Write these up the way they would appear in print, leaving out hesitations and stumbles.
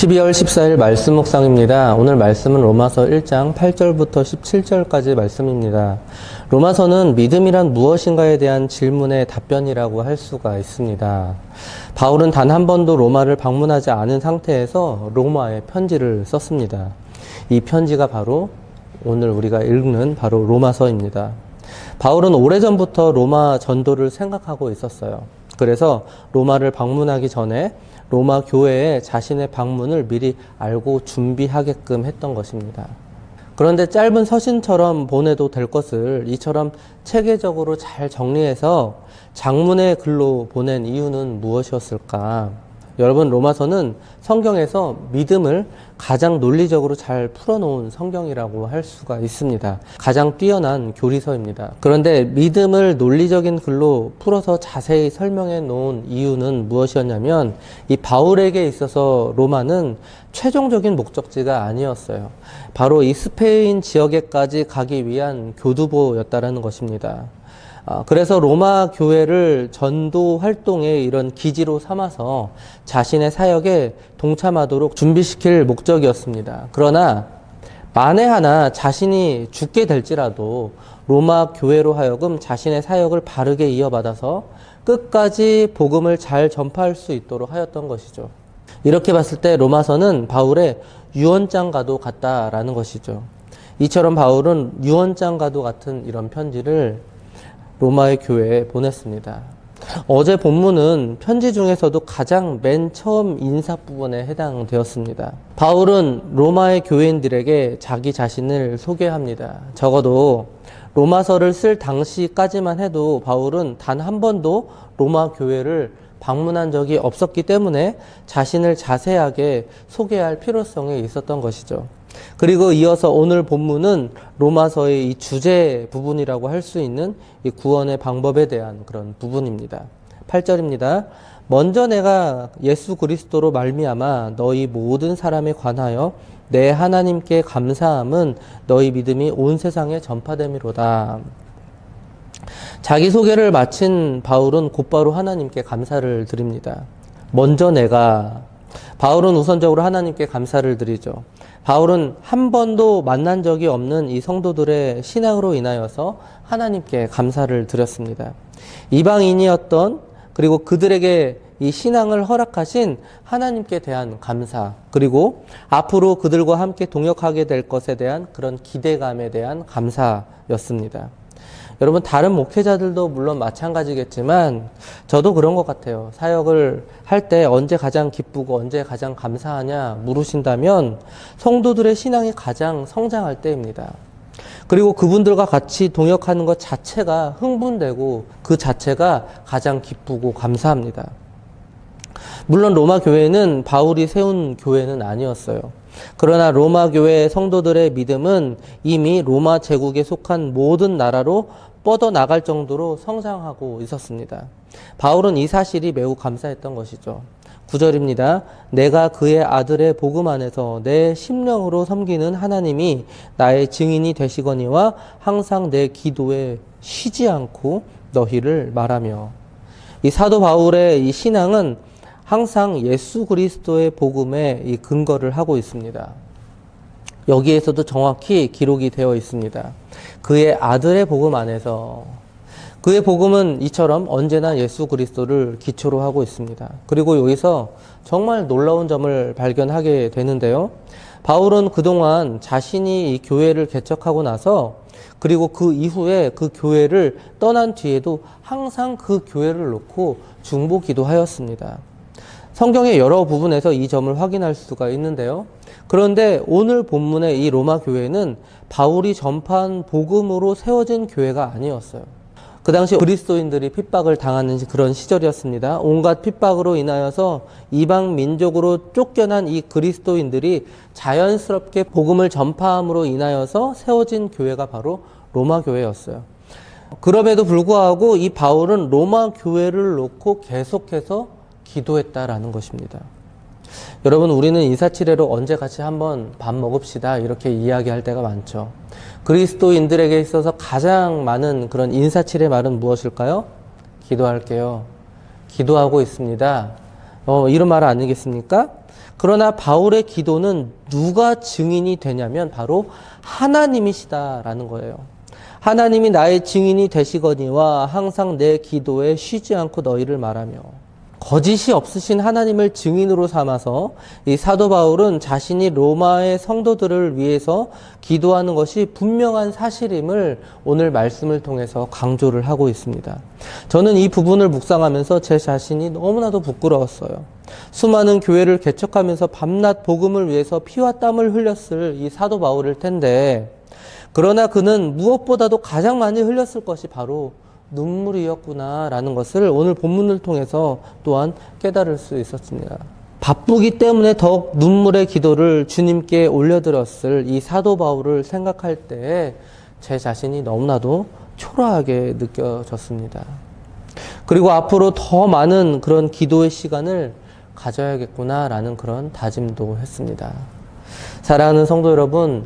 12월 14일 말씀 묵상입니다. 오늘 말씀은 로마서 1장 8절부터 17절까지 말씀입니다. 로마서는 믿음이란 무엇인가에 대한 질문의 답변이라고 할 수가 있습니다. 바울은 단 한 번도 로마를 방문하지 않은 상태에서 로마에 편지를 썼습니다. 이 편지가 바로 오늘 우리가 읽는 바로 로마서입니다. 바울은 오래전부터 로마 전도를 생각하고 있었어요. 그래서 로마를 방문하기 전에 로마 교회에 자신의 방문을 미리 알고 준비하게끔 했던 것입니다. 그런데 짧은 서신처럼 보내도 될 것을 이처럼 체계적으로 잘 정리해서 장문의 글로 보낸 이유는 무엇이었을까? 여러분, 로마서는 성경에서 믿음을 가장 논리적으로 잘 풀어놓은 성경이라고 할 수가 있습니다. 가장 뛰어난 교리서입니다. 그런데 믿음을 논리적인 글로 풀어서 자세히 설명해 놓은 이유는 무엇이었냐면 이 바울에게 있어서 로마는 최종적인 목적지가 아니었어요. 바로 이 스페인 지역에까지 가기 위한 교두보였다라는 것입니다. 그래서 로마 교회를 전도 활동의 이런 기지로 삼아서 자신의 사역에 동참하도록 준비시킬 목적이었습니다. 그러나 만에 하나 자신이 죽게 될지라도 로마 교회로 하여금 자신의 사역을 바르게 이어받아서 끝까지 복음을 잘 전파할 수 있도록 하였던 것이죠. 이렇게 봤을 때 로마서는 바울의 유언장과도 같다라는 것이죠. 이처럼 바울은 유언장과도 같은 이런 편지를 로마의 교회에 보냈습니다. 어제 본문은 편지 중에서도 가장 맨 처음 인사 부분에 해당되었습니다. 바울은 로마의 교회인들에게 자기 자신을 소개합니다. 적어도 로마서를 쓸 당시까지만 해도 바울은 단 한 번도 로마 교회를 방문한 적이 없었기 때문에 자신을 자세하게 소개할 필요성이 있었던 것이죠. 그리고 이어서 오늘 본문은 로마서의 이 주제 부분이라고 할 수 있는 이 구원의 방법에 대한 그런 부분입니다. 8절입니다. 먼저 내가 예수 그리스도로 말미암아 너희 모든 사람에 관하여 내 하나님께 감사함은 너희 믿음이 온 세상에 전파됨이로다. 자기소개를 마친 바울은 곧바로 하나님께 감사를 드립니다. 먼저 내가, 바울은 우선적으로 하나님께 감사를 드리죠. 바울은 한 번도 만난 적이 없는 이 성도들의 신앙으로 인하여서 하나님께 감사를 드렸습니다. 이방인이었던, 그리고 그들에게 이 신앙을 허락하신 하나님께 대한 감사, 그리고 앞으로 그들과 함께 동역하게 될 것에 대한 그런 기대감에 대한 감사였습니다. 여러분, 다른 목회자들도 물론 마찬가지겠지만 저도 그런 것 같아요. 사역을 할 때 언제 가장 기쁘고 언제 가장 감사하냐 물으신다면 성도들의 신앙이 가장 성장할 때입니다. 그리고 그분들과 같이 동역하는 것 자체가 흥분되고 그 자체가 가장 기쁘고 감사합니다. 물론 로마 교회는 바울이 세운 교회는 아니었어요. 그러나 로마 교회 성도들의 믿음은 이미 로마 제국에 속한 모든 나라로 뻗어나갈 정도로 성장하고 있었습니다. 바울은 이 사실이 매우 감사했던 것이죠. 9절입니다. 내가 그의 아들의 복음 안에서 내 심령으로 섬기는 하나님이 나의 증인이 되시거니와 항상 내 기도에 쉬지 않고 너희를 말하며. 이 사도 바울의 이 신앙은 항상 예수 그리스도의 복음에 이 근거를 하고 있습니다. 여기에서도 정확히 기록이 되어 있습니다. 그의 아들의 복음 안에서, 그의 복음은 이처럼 언제나 예수 그리스도를 기초로 하고 있습니다. 그리고 여기서 정말 놀라운 점을 발견하게 되는데요. 바울은 그동안 자신이 이 교회를 개척하고 나서, 그리고 그 이후에 그 교회를 떠난 뒤에도 항상 그 교회를 놓고 중보 기도하였습니다. 성경의 여러 부분에서 이 점을 확인할 수가 있는데요. 그런데 오늘 본문의 이 로마 교회는 바울이 전파한 복음으로 세워진 교회가 아니었어요. 그 당시 그리스도인들이 핍박을 당하는 그런 시절이었습니다. 온갖 핍박으로 인하여서 이방 민족으로 쫓겨난 이 그리스도인들이 자연스럽게 복음을 전파함으로 인하여서 세워진 교회가 바로 로마 교회였어요. 그럼에도 불구하고 이 바울은 로마 교회를 놓고 계속해서 기도했다라는 것입니다. 여러분, 우리는 인사치레로 언제 같이 한번 밥 먹읍시다 이렇게 이야기할 때가 많죠. 그리스도인들에게 있어서 가장 많은 그런 인사치레 말은 무엇일까요? 기도할게요. 기도하고 있습니다. 이런 말 아니겠습니까? 그러나 바울의 기도는 누가 증인이 되냐면 바로 하나님이시다라는 거예요. 하나님이 나의 증인이 되시거니와 항상 내 기도에 쉬지 않고 너희를 말하며, 거짓이 없으신 하나님을 증인으로 삼아서 이 사도 바울은 자신이 로마의 성도들을 위해서 기도하는 것이 분명한 사실임을 오늘 말씀을 통해서 강조를 하고 있습니다. 저는 이 부분을 묵상하면서 제 자신이 너무나도 부끄러웠어요. 수많은 교회를 개척하면서 밤낮 복음을 위해서 피와 땀을 흘렸을 이 사도 바울일 텐데, 그러나 그는 무엇보다도 가장 많이 흘렸을 것이 바로 눈물이었구나라는 것을 오늘 본문을 통해서 또한 깨달을 수 있었습니다. 바쁘기 때문에 더욱 눈물의 기도를 주님께 올려드렸을 이 사도 바울을 생각할 때 제 자신이 너무나도 초라하게 느껴졌습니다. 그리고 앞으로 더 많은 그런 기도의 시간을 가져야겠구나라는 그런 다짐도 했습니다. 사랑하는 성도 여러분,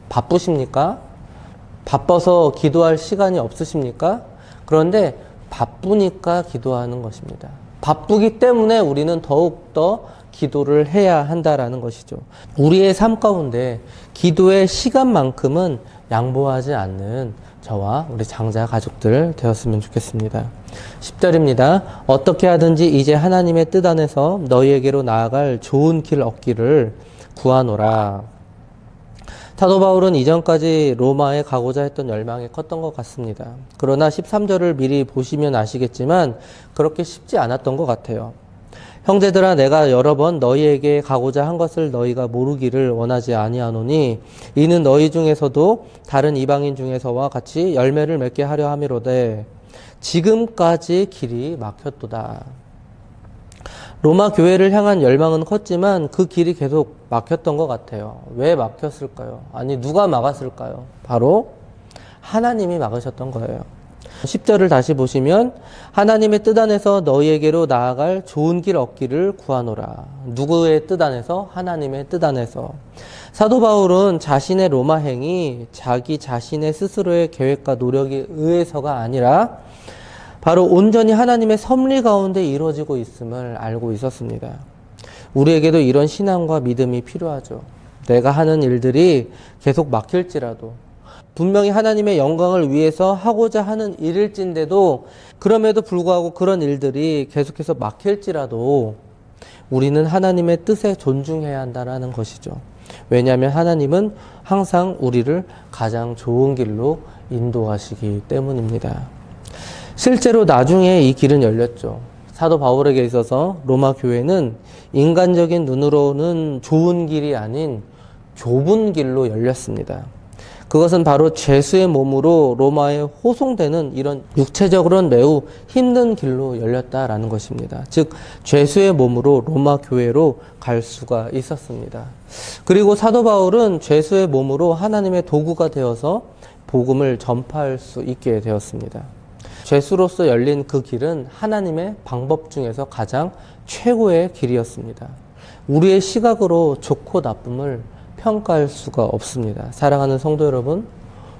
바쁘십니까? 바빠서 기도할 시간이 없으십니까? 그런데 바쁘니까 기도하는 것입니다. 바쁘기 때문에 우리는 더욱더 기도를 해야 한다라는 것이죠. 우리의 삶 가운데 기도의 시간만큼은 양보하지 않는 저와 우리 장자 가족들 되었으면 좋겠습니다. 10절입니다. 어떻게 하든지 이제 하나님의 뜻 안에서 너희에게로 나아갈 좋은 길 얻기를 구하노라. 사도 바울은 이전까지 로마에 가고자 했던 열망이 컸던 것 같습니다. 그러나 13절을 미리 보시면 아시겠지만 그렇게 쉽지 않았던 것 같아요. 형제들아, 내가 여러 번 너희에게 가고자 한 것을 너희가 모르기를 원하지 아니하노니 이는 너희 중에서도 다른 이방인 중에서와 같이 열매를 맺게 하려 함이로되 지금까지 길이 막혔도다. 로마 교회를 향한 열망은 컸지만 그 길이 계속 막혔던 것 같아요. 왜 막혔을까요? 아니, 누가 막았을까요? 바로 하나님이 막으셨던 거예요. 10절을 다시 보시면 하나님의 뜻 안에서 너희에게로 나아갈 좋은 길 얻기를 구하노라. 누구의 뜻 안에서? 하나님의 뜻 안에서. 사도 바울은 자신의 로마 행이 자기 자신의 스스로의 계획과 노력에 의해서가 아니라 바로 온전히 하나님의 섭리 가운데 이루어지고 있음을 알고 있었습니다. 우리에게도 이런 신앙과 믿음이 필요하죠. 내가 하는 일들이 계속 막힐지라도, 분명히 하나님의 영광을 위해서 하고자 하는 일일진데도 그럼에도 불구하고 그런 일들이 계속해서 막힐지라도 우리는 하나님의 뜻에 존중해야 한다는 것이죠. 왜냐하면 하나님은 항상 우리를 가장 좋은 길로 인도하시기 때문입니다. 실제로 나중에 이 길은 열렸죠. 사도 바울에게 있어서 로마 교회는 인간적인 눈으로는 좋은 길이 아닌 좁은 길로 열렸습니다. 그것은 바로 죄수의 몸으로 로마에 호송되는 이런 육체적으로는 매우 힘든 길로 열렸다라는 것입니다. 즉, 죄수의 몸으로 로마 교회로 갈 수가 있었습니다. 그리고 사도 바울은 죄수의 몸으로 하나님의 도구가 되어서 복음을 전파할 수 있게 되었습니다. 죄수로서 열린 그 길은 하나님의 방법 중에서 가장 최고의 길이었습니다. 우리의 시각으로 좋고 나쁨을 평가할 수가 없습니다. 사랑하는 성도 여러분,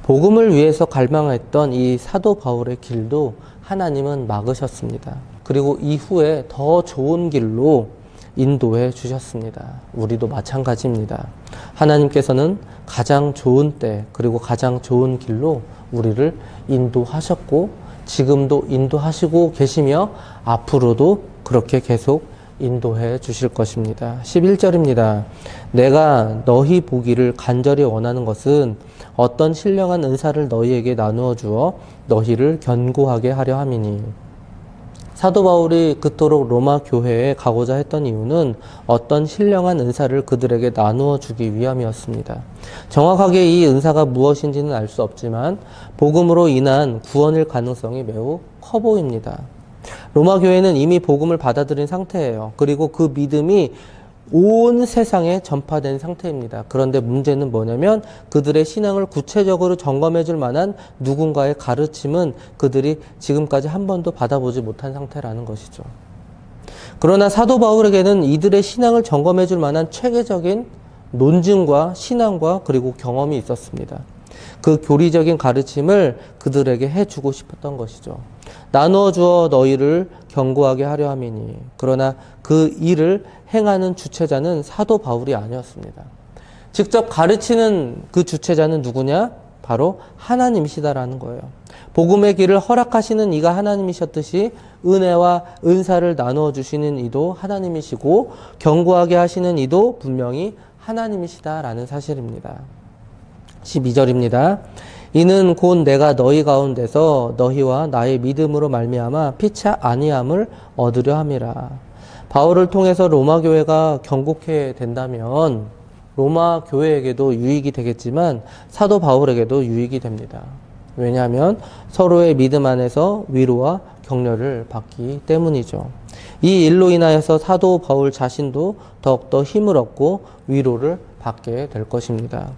복음을 위해서 갈망했던 이 사도 바울의 길도 하나님은 막으셨습니다. 그리고 이후에 더 좋은 길로 인도해 주셨습니다. 우리도 마찬가지입니다. 하나님께서는 가장 좋은 때 그리고 가장 좋은 길로 우리를 인도하셨고 지금도 인도하시고 계시며 앞으로도 그렇게 계속 인도해 주실 것입니다. 11절입니다. 내가 너희 보기를 간절히 원하는 것은 어떤 신령한 은사를 너희에게 나누어 주어 너희를 견고하게 하려 함이니. 사도 바울이 그토록 로마 교회에 가고자 했던 이유는 어떤 신령한 은사를 그들에게 나누어 주기 위함이었습니다. 정확하게 이 은사가 무엇인지는 알 수 없지만 복음으로 인한 구원일 가능성이 매우 커 보입니다. 로마 교회는 이미 복음을 받아들인 상태예요. 그리고 그 믿음이 온 세상에 전파된 상태입니다. 그런데 문제는 뭐냐면 그들의 신앙을 구체적으로 점검해 줄 만한 누군가의 가르침은 그들이 지금까지 한 번도 받아보지 못한 상태라는 것이죠. 그러나 사도 바울에게는 이들의 신앙을 점검해 줄 만한 체계적인 논증과 신앙과 그리고 경험이 있었습니다. 그 교리적인 가르침을 그들에게 해주고 싶었던 것이죠. 나누어 주어 너희를 견고하게 하려 함이니. 그러나 그 일을 행하는 주체자는 사도 바울이 아니었습니다. 직접 가르치는 그 주체자는 누구냐? 바로 하나님이시다라는 거예요. 복음의 길을 허락하시는 이가 하나님이셨듯이 은혜와 은사를 나누어 주시는 이도 하나님이시고 견고하게 하시는 이도 분명히 하나님이시다라는 사실입니다. 12절입니다. 이는 곧 내가 너희 가운데서 너희와 나의 믿음으로 말미암아 피차 아니함을 얻으려 함이라. 바울을 통해서 로마 교회가 견고케 된다면 로마 교회에게도 유익이 되겠지만 사도 바울에게도 유익이 됩니다. 왜냐하면 서로의 믿음 안에서 위로와 격려를 받기 때문이죠. 이 일로 인하여서 사도 바울 자신도 더욱더 힘을 얻고 위로를 받게 될 것입니다.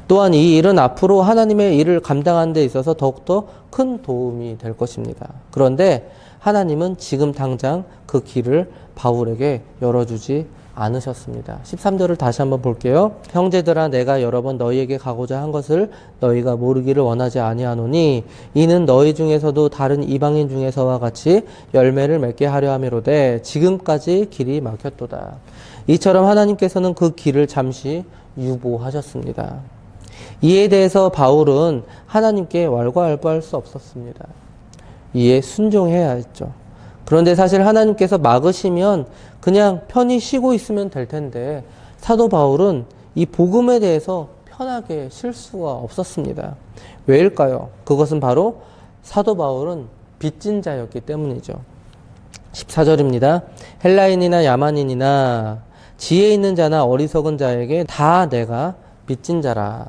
또한 이 일은 앞으로 하나님의 일을 감당하는 데 있어서 더욱더 큰 도움이 될 것입니다. 그런데 하나님은 지금 당장 그 길을 바울에게 열어주지 않으셨습니다. 13절을 다시 한번 볼게요. 형제들아 내가 여러 번 너희에게 가고자 한 것을 너희가 모르기를 원하지 아니하노니 이는 너희 중에서도 다른 이방인 중에서와 같이 열매를 맺게 하려 함이로되 지금까지 길이 막혔도다. 이처럼 하나님께서는 그 길을 잠시 유보하셨습니다. 이에 대해서 바울은 하나님께 왈가왈부할 수 없었습니다. 이에 순종해야 했죠. 그런데 사실 하나님께서 막으시면 그냥 편히 쉬고 있으면 될 텐데 사도 바울은 이 복음에 대해서 편하게 쉴 수가 없었습니다. 왜일까요? 그것은 바로 사도 바울은 빚진 자였기 때문이죠. 14절입니다. 헬라인이나 야만인이나 지혜 있는 자나 어리석은 자에게 다 내가 빚진 자라.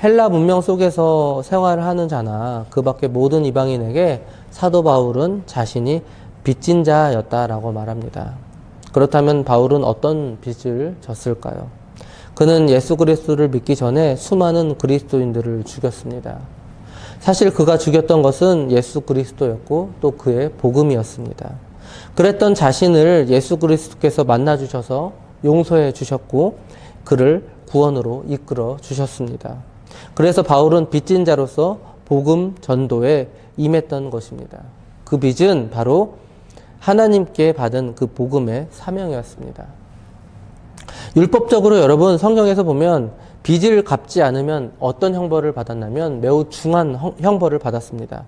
헬라 문명 속에서 생활을 하는 자나 그 밖의 모든 이방인에게 사도 바울은 자신이 빚진 자였다라고 말합니다. 그렇다면 바울은 어떤 빚을 졌을까요? 그는 예수 그리스도를 믿기 전에 수많은 그리스도인들을 죽였습니다. 사실 그가 죽였던 것은 예수 그리스도였고 또 그의 복음이었습니다. 그랬던 자신을 예수 그리스도께서 만나주셔서 용서해 주셨고 그를 구원으로 이끌어 주셨습니다. 그래서 바울은 빚진 자로서 복음 전도에 임했던 것입니다. 그 빚은 바로 하나님께 받은 그 복음의 사명이었습니다. 율법적으로 여러분 성경에서 보면 빚을 갚지 않으면 어떤 형벌을 받았냐면 매우 중한 형벌을 받았습니다.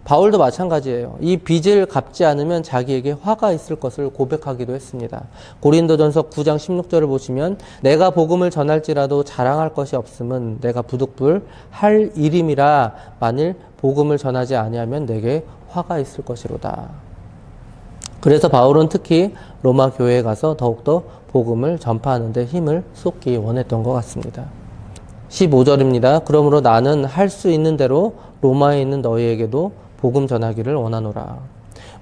바울도 마찬가지예요. 이 빚을 갚지 않으면 자기에게 화가 있을 것을 고백하기도 했습니다. 고린도전서 9장 16절을 보시면 내가 복음을 전할지라도 자랑할 것이 없음은 내가 부득불 할 일임이라 만일 복음을 전하지 아니하면 내게 화가 있을 것이로다. 그래서 바울은 특히 로마 교회에 가서 더욱더 복음을 전파하는 데 힘을 쏟기 원했던 것 같습니다. 15절입니다. 그러므로 나는 할 수 있는 대로 로마에 있는 너희에게도 복음 전하기를 원하노라.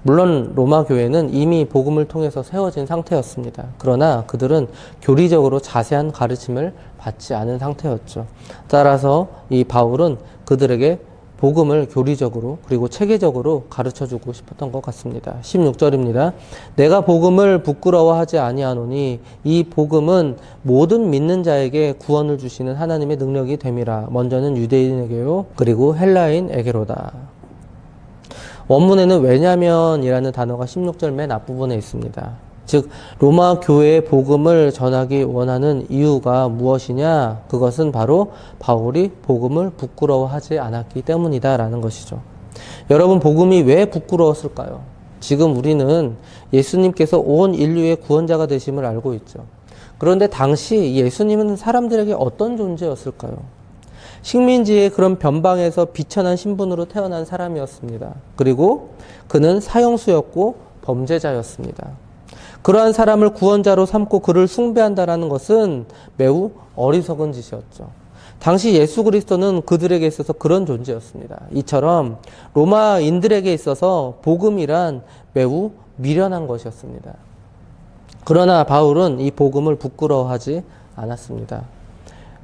물론 로마 교회는 이미 복음을 통해서 세워진 상태였습니다. 그러나 그들은 교리적으로 자세한 가르침을 받지 않은 상태였죠. 따라서 이 바울은 그들에게 복음을 교리적으로 그리고 체계적으로 가르쳐주고 싶었던 것 같습니다. 16절입니다. 내가 복음을 부끄러워하지 아니하노니 이 복음은 모든 믿는 자에게 구원을 주시는 하나님의 능력이 됨이라. 먼저는 유대인에게요 그리고 헬라인에게로다. 원문에는 왜냐면이라는 단어가 16절 맨 앞부분에 있습니다. 즉 로마 교회의 복음을 전하기 원하는 이유가 무엇이냐? 그것은 바로 바울이 복음을 부끄러워하지 않았기 때문이다라는 것이죠. 여러분 복음이 왜 부끄러웠을까요? 지금 우리는 예수님께서 온 인류의 구원자가 되심을 알고 있죠. 그런데 당시 예수님은 사람들에게 어떤 존재였을까요? 식민지의 그런 변방에서 비천한 신분으로 태어난 사람이었습니다. 그리고 그는 사형수였고 범죄자였습니다. 그러한 사람을 구원자로 삼고 그를 숭배한다라는 것은 매우 어리석은 짓이었죠. 당시 예수 그리스도는 그들에게 있어서 그런 존재였습니다. 이처럼 로마인들에게 있어서 복음이란 매우 미련한 것이었습니다. 그러나 바울은 이 복음을 부끄러워하지 않았습니다.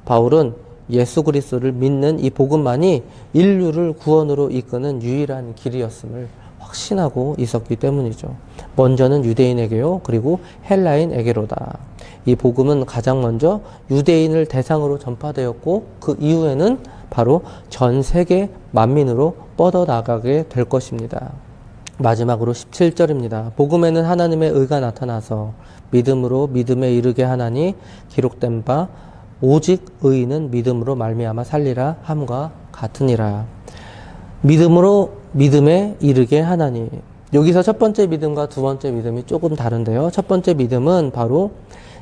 바울은 예수 그리스도를 믿는 이 복음만이 인류를 구원으로 이끄는 유일한 길이었음을 확신하고 있었기 때문이죠. 먼저는 유대인에게요 그리고 헬라인에게로다. 이 복음은 가장 먼저 유대인을 대상으로 전파되었고 그 이후에는 바로 전 세계 만민으로 뻗어나가게 될 것입니다. 마지막으로 17절입니다. 복음에는 하나님의 의가 나타나서 믿음으로 믿음에 이르게 하나니 기록된 바 오직 의인은 믿음으로 말미암아 살리라 함과 같으니라. 믿음으로 믿음에 이르게 하나니. 여기서 첫 번째 믿음과 두 번째 믿음이 조금 다른데요. 첫 번째 믿음은 바로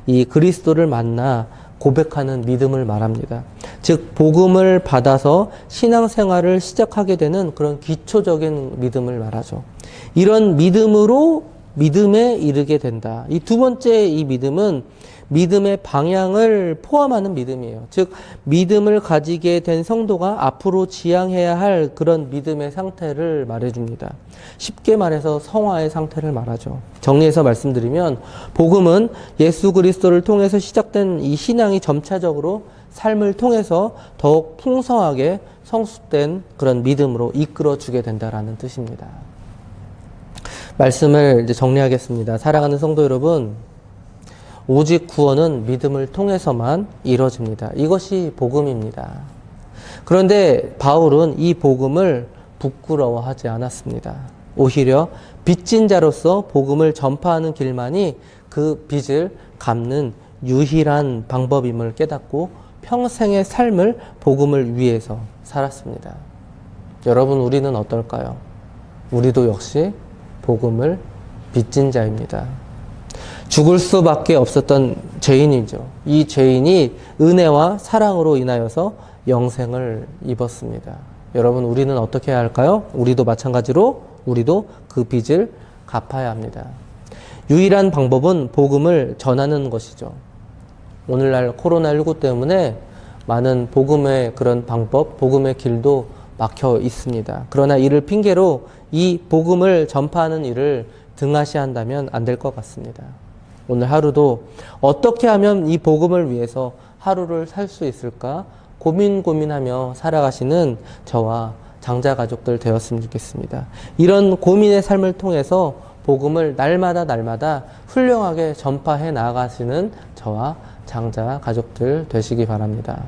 이 그리스도를 만나 고백하는 믿음을 말합니다. 즉 복음을 받아서 신앙생활을 시작하게 되는 그런 기초적인 믿음을 말하죠. 이런 믿음으로 믿음에 이르게 된다. 이 두 번째 이 믿음은 믿음의 방향을 포함하는 믿음이에요. 즉 믿음을 가지게 된 성도가 앞으로 지향해야 할 그런 믿음의 상태를 말해줍니다. 쉽게 말해서 성화의 상태를 말하죠. 정리해서 말씀드리면 복음은 예수 그리스도를 통해서 시작된 이 신앙이 점차적으로 삶을 통해서 더욱 풍성하게 성숙된 그런 믿음으로 이끌어주게 된다라는 뜻입니다. 말씀을 이제 정리하겠습니다. 사랑하는 성도 여러분, 오직 구원은 믿음을 통해서만 이루어집니다. 이것이 복음입니다. 그런데 바울은 이 복음을 부끄러워하지 않았습니다. 오히려 빚진 자로서 복음을 전파하는 길만이 그 빚을 갚는 유일한 방법임을 깨닫고 평생의 삶을 복음을 위해서 살았습니다. 여러분, 우리는 어떨까요? 우리도 역시 복음을 빚진 자입니다. 죽을 수밖에 없었던 죄인이죠. 이 죄인이 은혜와 사랑으로 인하여서 영생을 입었습니다. 여러분, 우리는 어떻게 해야 할까요? 우리도 마찬가지로 우리도 그 빚을 갚아야 합니다. 유일한 방법은 복음을 전하는 것이죠. 오늘날 코로나19 때문에 많은 복음의 그런 방법, 복음의 길도 막혀 있습니다. 그러나 이를 핑계로 이 복음을 전파하는 일을 등하시한다면 안 될 것 같습니다. 오늘 하루도 어떻게 하면 이 복음을 위해서 하루를 살 수 있을까 고민하며 살아가시는 저와 장자 가족들 되었으면 좋겠습니다. 이런 고민의 삶을 통해서 복음을 날마다 훌륭하게 전파해 나가시는 저와 장자 가족들 되시기 바랍니다.